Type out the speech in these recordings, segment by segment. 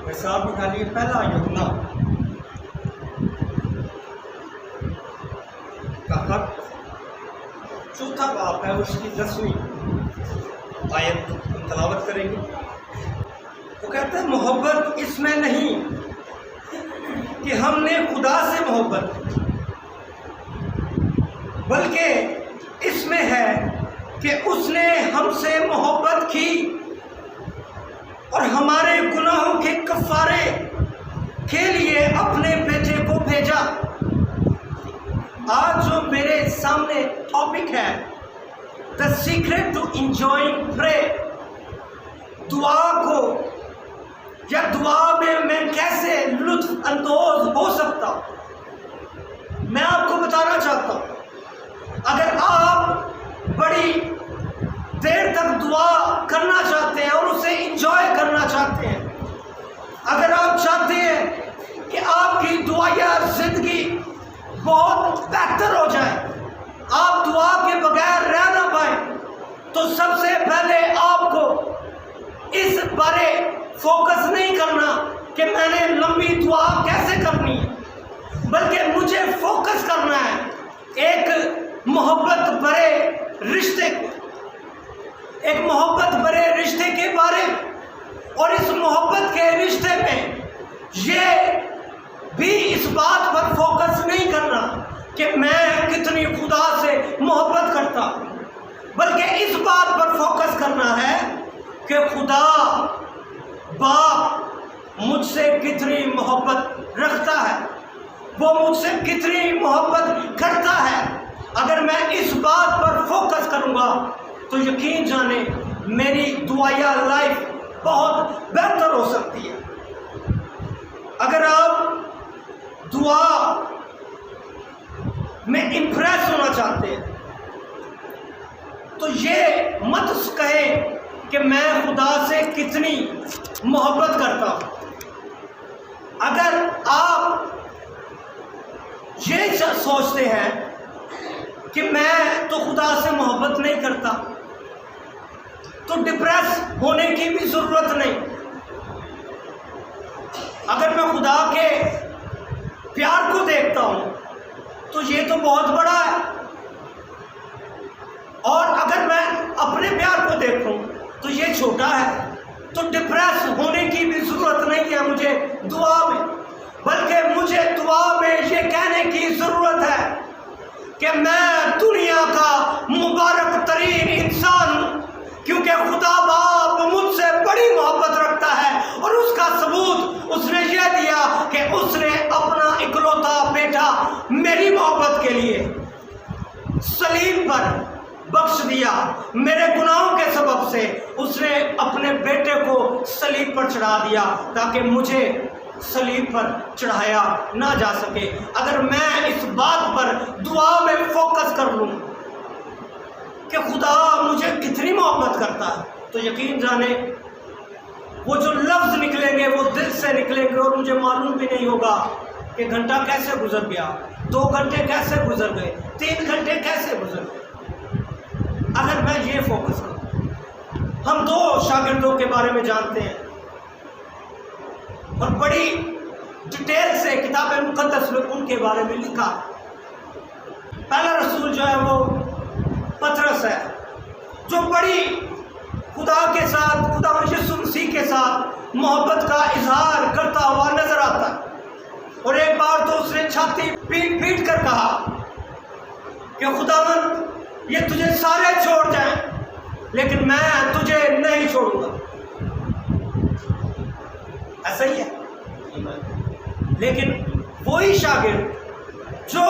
حساب نکالیے پہلا یوحنا کا خط چوتھا باب ہے، اس کی 10ویں آیت ہم تلاوت کریں گے۔ وہ کہتا ہے محبت اس میں نہیں کہ ہم نے خدا سے محبت کی، بلکہ اس میں ہے کہ اس نے ہم سے محبت کی اور ہمارے گناہوں کے کفارے کے لیے اپنے بیٹے کو بھیجا۔ آج جو میرے سامنے ٹاپک ہے The secret to enjoying prayer، دعا کو یا دعا میں کیسے لطف اندوز ہو سکتا، میں آپ کو بتانا چاہتا ہوں۔ اگر آپ بڑی دیر تک دعا کرنا چاہتے ہیں اور اسے انجوائے کرنا چاہتے ہیں، اگر آپ چاہتے ہیں کہ آپ کی دعائیا زندگی بہت بہتر ہو جائے، آپ دعا کے بغیر رہ نہ پائیں، تو سب سے پہلے آپ کو اس بارے فوکس نہیں کرنا کہ میں نے لمبی دعا کیسے کرنی ہے، بلکہ مجھے فوکس کرنا ہے ایک محبت بھرے رشتے کو، ایک محبت بھرے رشتے کے بارے، اور اس محبت کے رشتے میں یہ بھی اس بات پر فوکس نہیں کرنا کہ میں کتنی خدا سے محبت کرتا ہوں، بلکہ اس بات پر فوکس کرنا ہے کہ خدا باپ مجھ سے کتنی محبت رکھتا ہے، وہ مجھ سے کتنی محبت کرتا ہے۔ اگر میں اس بات پر فوکس کروں گا تو یقین جانے میری دعائیا لائف بہت بہتر ہو سکتی ہے۔ اگر آپ دعا میں امپریس ہونا چاہتے ہیں تو یہ مت کہیں کہ میں خدا سے کتنی محبت کرتا ہوں۔ اگر آپ یہ سوچتے ہیں کہ میں تو خدا سے محبت نہیں کرتا، تو ڈپریس ہونے کی بھی ضرورت نہیں۔ اگر میں خدا کے پیار کو دیکھتا ہوں تو یہ تو بہت بڑا ہے، اور اگر میں اپنے پیار کو دیکھوں تو یہ چھوٹا ہے، تو ڈپریس ہونے کی بھی ضرورت نہیں ہے مجھے دعا میں، بلکہ مجھے دعا میں یہ کہنے کی ضرورت ہے کہ میں دنیا کا مبارک ترین انسان ہوں، کیونکہ خدا باپ مجھ سے بڑی محبت رکھتا ہے، اور اس کا ثبوت اس نے یہ دیا کہ اس نے اپنا اکلوتا بیٹا میری محبت کے لیے صلیب پر بخش دیا۔ میرے گناہوں کے سبب سے اس نے اپنے بیٹے کو صلیب پر چڑھا دیا تاکہ مجھے صلیب پر چڑھایا نہ جا سکے۔ اگر میں اس بات پر دعا میں فوکس کر لوں کہ خدا مجھے کتنی محبت کرتا ہے، تو یقین جانے وہ جو لفظ نکلیں گے وہ دل سے نکلیں گے، اور مجھے معلوم بھی نہیں ہوگا کہ گھنٹہ کیسے گزر گیا، 2 گھنٹے کیسے گزر گئے، 3 گھنٹے کیسے گزر گئے۔ اگر میں یہ فوکس کروں، ہم 2 شاگردوں کے بارے میں جانتے ہیں، اور بڑی ڈیٹیل سے کتاب مقدس میں ان کے بارے میں لکھا۔ پہلا رسول جو ہے وہ پطرس ہے، جو بڑی خدا کے ساتھ، خدا یسوع مسیح کے ساتھ محبت کا اظہار کرتا ہوا نظر آتا ہے، اور ایک بار تو اس نے چھاتی پیٹ پیٹ کر کہا کہ خداوند یہ تجھے سارے چھوڑ جائیں لیکن میں تجھے نہیں چھوڑوں گا۔ ایسا ہی ہے، لیکن وہی شاگرد جو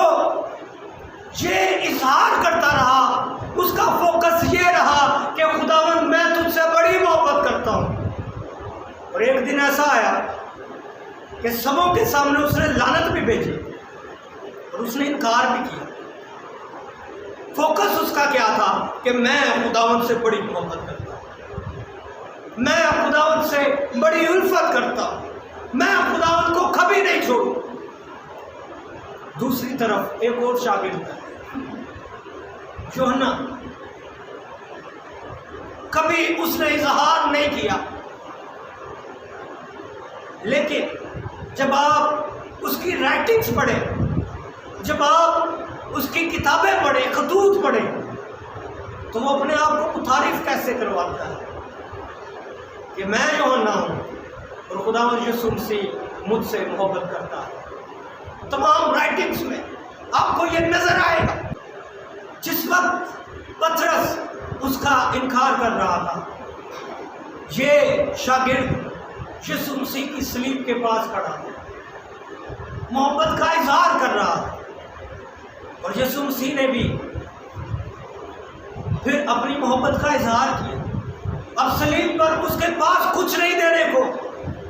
یہ اظہار کرتا رہا، اس کا فوکس یہ رہا کہ خداوند میں تجھ سے بڑی محبت کرتا ہوں، اور ایک دن ایسا آیا کہ سبوں کے سامنے اس نے لعنت بھی بھیجی اور اس نے انکار بھی کیا۔ فوکس اس کا کیا تھا کہ میں خداوند سے بڑی محبت کرتا ہوں، میں خداوند سے بڑی الفت کرتا ہوں، میں خداوند کو کبھی نہیں چھوڑوں۔ دوسری طرف ایک اور شاگرد ہے یوحنا، کبھی اس نے اظہار نہیں کیا، لیکن جب آپ اس کی رائٹنگز پڑھیں، جب آپ اس کی کتابیں پڑھیں، خطوط پڑھیں، تو وہ اپنے آپ کو متعارف کیسے کرواتا ہے کہ میں یوحنا ہوں اور خداوند یسوع مسیح مجھ سے محبت کرتا ہے۔ تمام رائٹنگز میں آپ کو یہ نظر آئے گا۔ جس وقت پطرس اس کا انکار کر رہا تھا، یہ شاگرد یسوع مسیح کی صلیب کے پاس کھڑا تھا، محبت کا اظہار کر رہا تھا، اور یسوع مسیح نے بھی پھر اپنی محبت کا اظہار کیا۔ اب صلیب پر اس کے پاس کچھ نہیں دینے کو،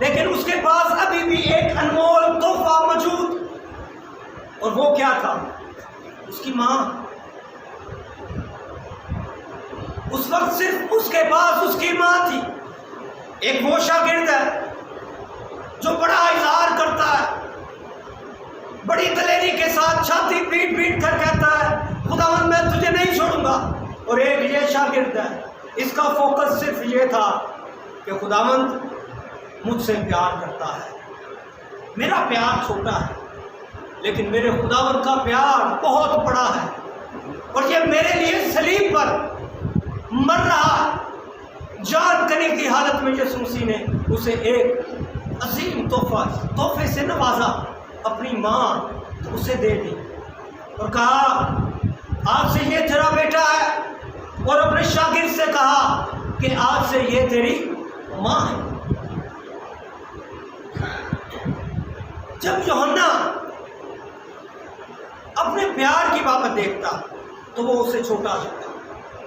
لیکن اس کے پاس ابھی بھی ایک انمول تحفہ موجود، اور وہ کیا تھا؟ اس کی ماں۔ اس وقت صرف اس کے پاس اس کی ماں تھی۔ ایک وہ شاگرد ہے جو بڑا اظہار کرتا ہے، بڑی دلیری کے ساتھ چھاتی پیٹ پیٹ کر کہتا ہے خداوند میں تجھے نہیں چھوڑوں گا، اور ایک یہ شاگرد ہے، اس کا فوکس صرف یہ تھا کہ خداوند مجھ سے پیار کرتا ہے، میرا پیار چھوٹا ہے لیکن میرے خداوند کا پیار بہت بڑا ہے، اور یہ میرے لیے صلیب پر مر رہا ہے۔ جان کنی کی حالت میں یسوع مسیح نے اسے ایک عظیم تحفے سے نوازا، اپنی ماں اسے دے دی، اور کہا آج سے یہ تیرا بیٹا ہے، اور اپنے شاگرد سے کہا کہ آج سے یہ تیری ماں ہے۔ جب یوحنا اپنے پیار کی بابت دیکھتا تو وہ اسے چھوٹا لگتا،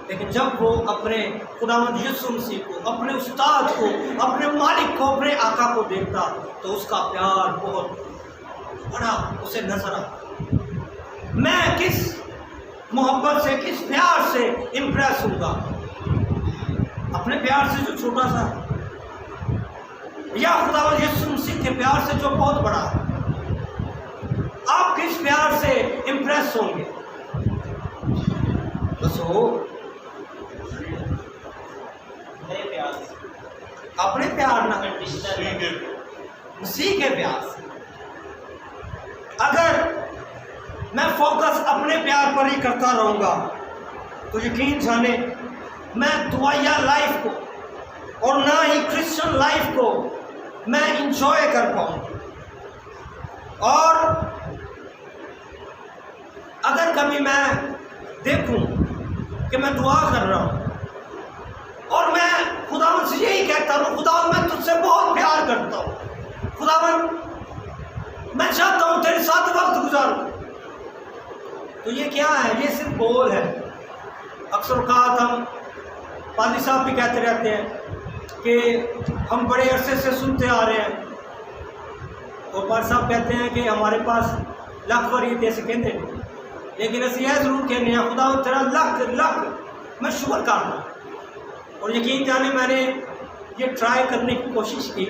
لیکن جب وہ اپنے خداوند یسوع مسیح کو، اپنے استاد کو، اپنے مالک کو، اپنے آقا کو دیکھتا تو اس کا پیار بہت بڑا اسے نظر آتا۔ میں کس محبت سے، کس پیار سے امپریس ہوں گا؟ اپنے پیار سے جو چھوٹا سا، یا خداوند یسوع مسیح کے پیار سے جو بہت بڑا ہے؟ آپ کس پیار سے امپریس ہوں گے؟ بس ہو اپنے پیار نہ، مسیح کے پیار سے۔ اگر میں فوکس اپنے پیار پر ہی کرتا رہوں گا تو یقین جانے میں دعائیہ لائف کو اور نہ ہی کرسچن لائف کو میں انجوائے کر پاؤں۔ اور اگر کبھی میں دیکھوں کہ میں دعا کر رہا ہوں اور میں خداوند سے یہی کہتا ہوں خداوند میں تجھ سے بہت پیار کرتا ہوں، خداوند میں چاہتا ہوں تیرے ساتھ وقت گزاروں، تو یہ کیا ہے؟ یہ صرف بول ہے۔ اکثر اوقات ہم پادری صاحب بھی کہتے رہتے ہیں کہ ہم بڑے عرصے سے سنتے آ رہے ہیں، اور پادری صاحب کہتے ہیں کہ ہمارے پاس لکھ فرید ایسے کہتے ہیں، لیکن اسی یہ ضرور کہنے ہیں خداوند تیرا لکھ لکھ میں شکر کرنا۔ اور یقین جانے میں نے یہ ٹرائی کرنے کی کوشش کی،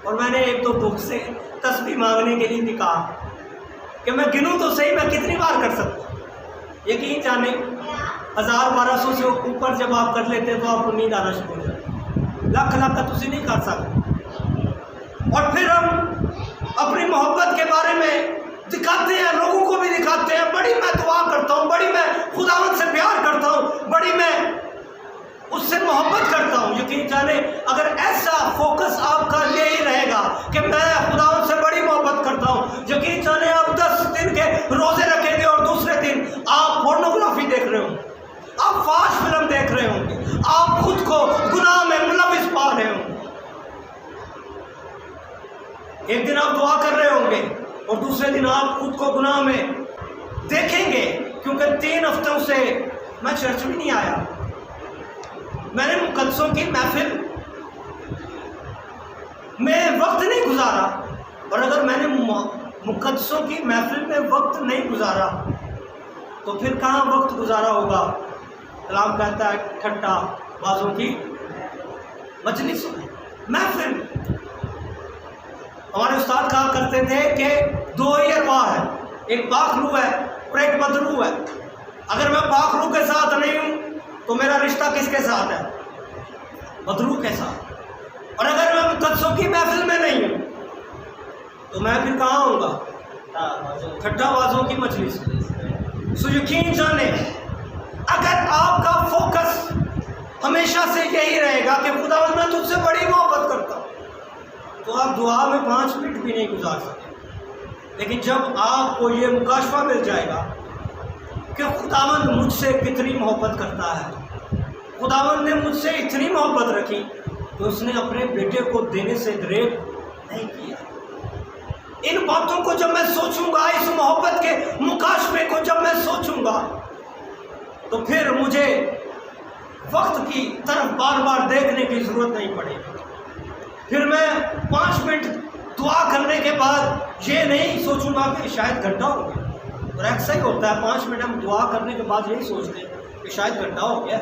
اور میں نے ایک دو دوست سے تسبیح مانگنے کے لیے بھی کہا کہ میں گنوں تو صحیح میں کتنی بار کر سکتا ہوں۔ یقین جانے 1000-1200 سے اوپر جب آپ کر لیتے ہیں تو آپ کو نیند آنا شروع ہو جاتی، لکھ لکھ کا تسی نہیں کر سکتے۔ اور پھر ہم اپنی محبت کے بارے میں دکھاتے ہیں، لوگوں کو بھی دکھاتے ہیں، بڑی میں دعا کرتا ہوں، بڑی میں خداوند سے پیار کرتا ہوں، بڑی میں اس سے محبت کرتا ہوں۔ یقین جانے اگر ایسا فوکس آپ کا یہی رہے گا کہ میں خداوند سے بڑی محبت کرتا ہوں، یقین جانے آپ 10 دن کے روزے رکھیں گے اور دوسرے دن آپ پورنوگرافی دیکھ رہے ہوں، آپ فاش فلم دیکھ رہے ہوں گے، آپ خود کو گناہ میں ملوث پا رہے ہوں گے۔ ایک دن آپ دعا کر رہے ہوں گے اور دوسرے دن آپ خود کو گناہ میں دیکھیں گے، کیونکہ 3 ہفتوں سے میں چرچ میں نہیں آیا، میں نے مقدسوں کی محفل میں وقت نہیں گزارا، اور اگر میں نے مقدسوں کی محفل میں وقت نہیں گزارا تو پھر کہاں وقت گزارا ہوگا؟ کلام کہتا ہے ٹھٹا بازوں کی مجلس محفل۔ ہمارے استاد کہا کرتے تھے کہ 2 ہی ارواح ہے، ایک پاک روح ہے اور ایک بدروح ہے۔ اگر میں پاک روح کے ساتھ نہیں ہوں تو میرا رشتہ کس کے ساتھ ہے؟ بدروح کے ساتھ۔ اور اگر میں مقدسوں کی محفل میں نہیں ہوں تو میں پھر کہاں آؤں گا؟ ٹھٹا بازوں کی مجلس میں۔ سو یقین جانے اگر آپ کا فوکس ہمیشہ سے یہی رہے گا کہ خدا میں تجھ سے بڑی محبت کرتا ہوں، تو آپ دعا میں 5 منٹ بھی نہیں گزار سکتے۔ لیکن جب آپ کو یہ مکاشفہ مل جائے گا کہ خداوند مجھ سے کتنی محبت کرتا ہے، خداوند نے مجھ سے اتنی محبت رکھی تو اس نے اپنے بیٹے کو دینے سے دریغ نہیں کیا۔ ان باتوں کو جب میں سوچوں گا، اس محبت کے مکاشفے کو جب میں سوچوں گا، تو پھر مجھے وقت کی طرف بار بار دیکھنے کی ضرورت نہیں پڑے گی۔ پھر میں 5 منٹ دعا کرنے کے بعد یہ نہیں سوچوں گا کہ شاید گھنٹہ ہو گیا، اور ایسا ہی ہوتا ہے 5 منٹ ہم دعا کرنے کے بعد یہی سوچتے ہیں کہ شاید گھنٹہ ہو گیا،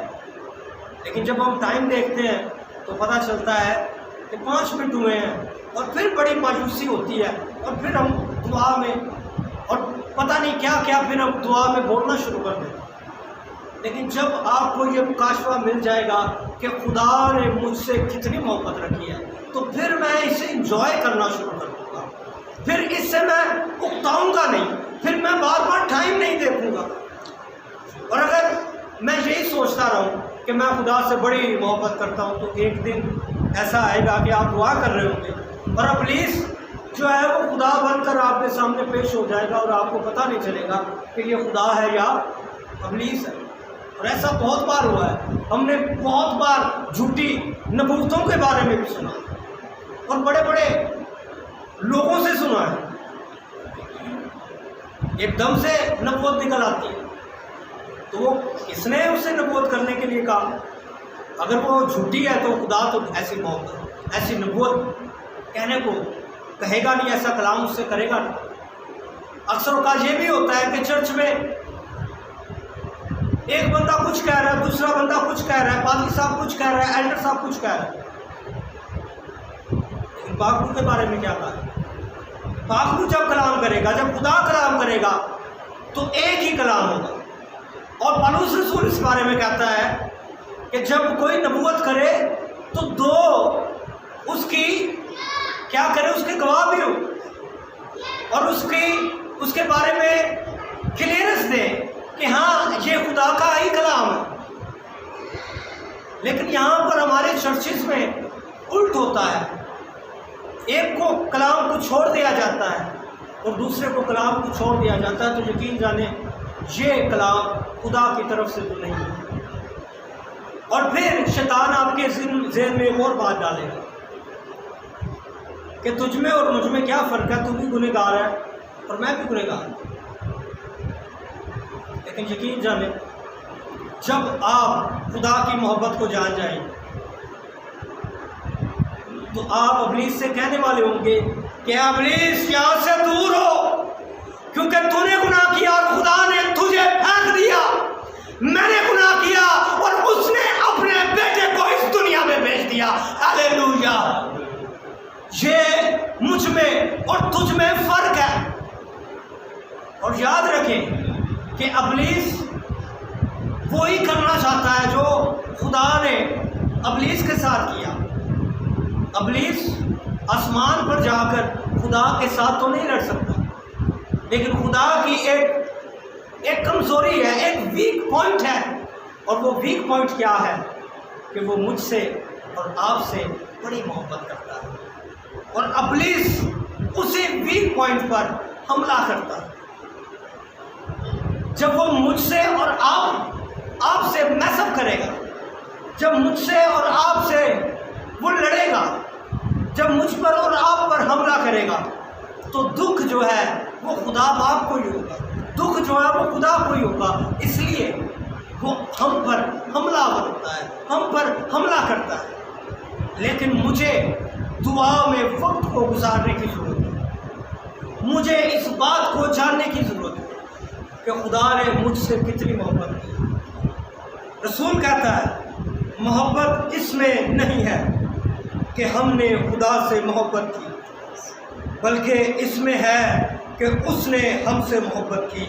لیکن جب ہم ٹائم دیکھتے ہیں تو پتہ چلتا ہے کہ 5 منٹ ہوئے ہیں، اور پھر بڑی مایوسی ہوتی ہے، اور پھر ہم دعا میں اور پتہ نہیں کیا کیا پھر ہم دعا میں بولنا شروع کر دیتے ہیں۔ لیکن جب آپ کو یہ مکاشفہ مل جائے گا کہ خدا نے مجھ سے کتنی محبت رکھی ہے، تو پھر میں اسے انجوائے کرنا شروع کر دوں گا، پھر اس سے میں اکتاؤں گا نہیں، پھر میں بار بار ٹائم نہیں دیکھوں گا۔ اور اگر میں یہی سوچتا رہوں کہ میں خدا سے بڑی محبت کرتا ہوں، تو ایک دن ایسا آئے گا کہ آپ دعا کر رہے ہوں گے اور ابلیس جو ہے وہ خدا بن کر آپ کے سامنے پیش ہو جائے گا، اور آپ کو پتہ نہیں چلے گا کہ یہ خدا ہے یا ابلیس ہے۔ اور ایسا بہت بار ہوا ہے، ہم نے بہت بار جھوٹی نبوتوں کے بارے میں بھی سنا، اور بڑے بڑے لوگوں سے سنا ہے، ایک دم سے نبوت نکل آتی ہے، تو وہ اس نے اسے نبوت کرنے کے لیے کہا، اگر وہ جھوٹی ہے تو خدا تو ایسی محبت ایسی نبوت کہنے کو کہے گا نہیں، ایسا کلام اس سے کرے گا نہیں۔ اکثر اوقات یہ بھی ہوتا ہے کہ چرچ میں ایک بندہ کچھ کہہ رہا ہے، دوسرا بندہ کچھ کہہ رہا ہے، پادری صاحب کچھ کہہ رہا ہے، ایلڈر صاحب کچھ کہہ رہا ہے، لیکن پاک روح کے بارے میں کیا کہا ہے؟ پاک روح جب کلام کرے گا، جب خدا کلام کرے گا تو ایک ہی کلام ہوگا۔ اور پولس رسول اس بارے میں کہتا ہے کہ جب کوئی نبوت کرے تو 2 اس کی کیا کرے، اس کے گواہ بھی ہو، اور اس کے بارے میں کلیئرنس دے کہ ہاں یہ خدا کا ہی کلام ہے۔ لیکن یہاں پر ہمارے چرچز میں الٹ ہوتا ہے، ایک کو کلام کو چھوڑ دیا جاتا ہے اور دوسرے کو کلام کو چھوڑ دیا جاتا ہے، تو یقین جانیں یہ کلام خدا کی طرف سے تو نہیں ہے۔ اور پھر شیطان آپ کے ذہن میں ایک اور بات ڈالے گا کہ تجھ میں اور مجھ میں کیا فرق ہے، تو بھی گنہگار ہے اور میں بھی گنہگار ہوں۔ لیکن یقین جانیں جب آپ خدا کی محبت کو جان جائیں تو آپ ابلیس سے کہنے والے ہوں گے کہ ابلیس یہاں سے دور ہو، کیونکہ تو نے گناہ کیا اور خدا نے تجھے پھینک دیا، میں نے گناہ کیا اور اس نے اپنے بیٹے کو اس دنیا میں بھیج دیا۔ ہاللیلویا! یہ مجھ میں اور تجھ میں فرق ہے۔ اور یاد رکھیں کہ ابلیس وہی کرنا چاہتا ہے جو خدا نے ابلیس کے ساتھ کیا۔ ابلیس آسمان پر جا کر خدا کے ساتھ تو نہیں لڑ سکتا، لیکن خدا کی ایک کمزوری ہے، ایک ویک پوائنٹ ہے، اور وہ ویک پوائنٹ کیا ہے کہ وہ مجھ سے اور آپ سے بڑی محبت کرتا ہے، اور ابلیس اسی ویک پوائنٹ پر حملہ کرتا ہے۔ جب وہ مجھ سے اور آپ سے میس اپ کرے گا، جب مجھ سے اور آپ سے وہ لڑے گا، جب مجھ پر اور آپ پر حملہ کرے گا، تو دکھ جو ہے وہ خدا باپ کو ہی ہوگا، دکھ جو ہے وہ خدا کو ہی ہوگا۔ اس لیے وہ ہم پر حملہ ہوتا ہے، ہم پر حملہ کرتا ہے۔ لیکن مجھے دعا میں وقت کو گزارنے کی ضرورت ہے، مجھے اس بات کو جاننے کی ضرورت ہے کہ خدا نے مجھ سے کتنی محبت کی۔ رسول کہتا ہے محبت اس میں نہیں ہے کہ ہم نے خدا سے محبت کی، بلکہ اس میں ہے کہ اس نے ہم سے محبت کی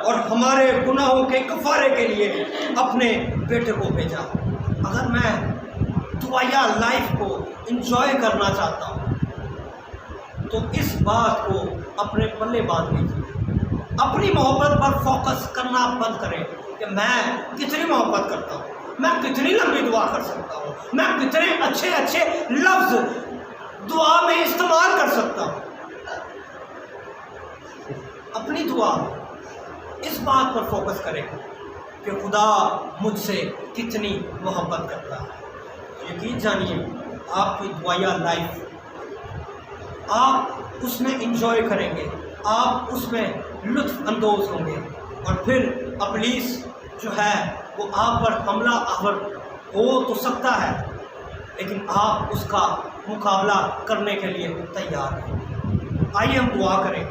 اور ہمارے گناہوں کے کفارے کے لیے اپنے بیٹے کو بھیجا۔ اگر میں دعائیا لائف کو انجوائے کرنا چاہتا ہوں، تو اس بات کو اپنے پلے باندھ لیجیے، اپنی محبت پر فوکس کرنا بند کریں کہ میں کتنی محبت کرتا ہوں، میں کتنی لمبی دعا کر سکتا ہوں، میں کتنے اچھے اچھے لفظ دعا میں استعمال کر سکتا ہوں۔ اپنی دعا اس بات پر فوکس کریں کہ خدا مجھ سے کتنی محبت کرتا ہے۔ یقین جانیے آپ کی دعائیہ لائف آپ اس میں انجوائے کریں گے، آپ اس میں لطف اندوز ہوں گے، اور پھر ابلیس جو ہے وہ آپ پر حملہ آور ہو تو سکتا ہے، لیکن آپ اس کا مقابلہ کرنے کے لیے تیار ہیں۔ آئیے ہم دعا کریں۔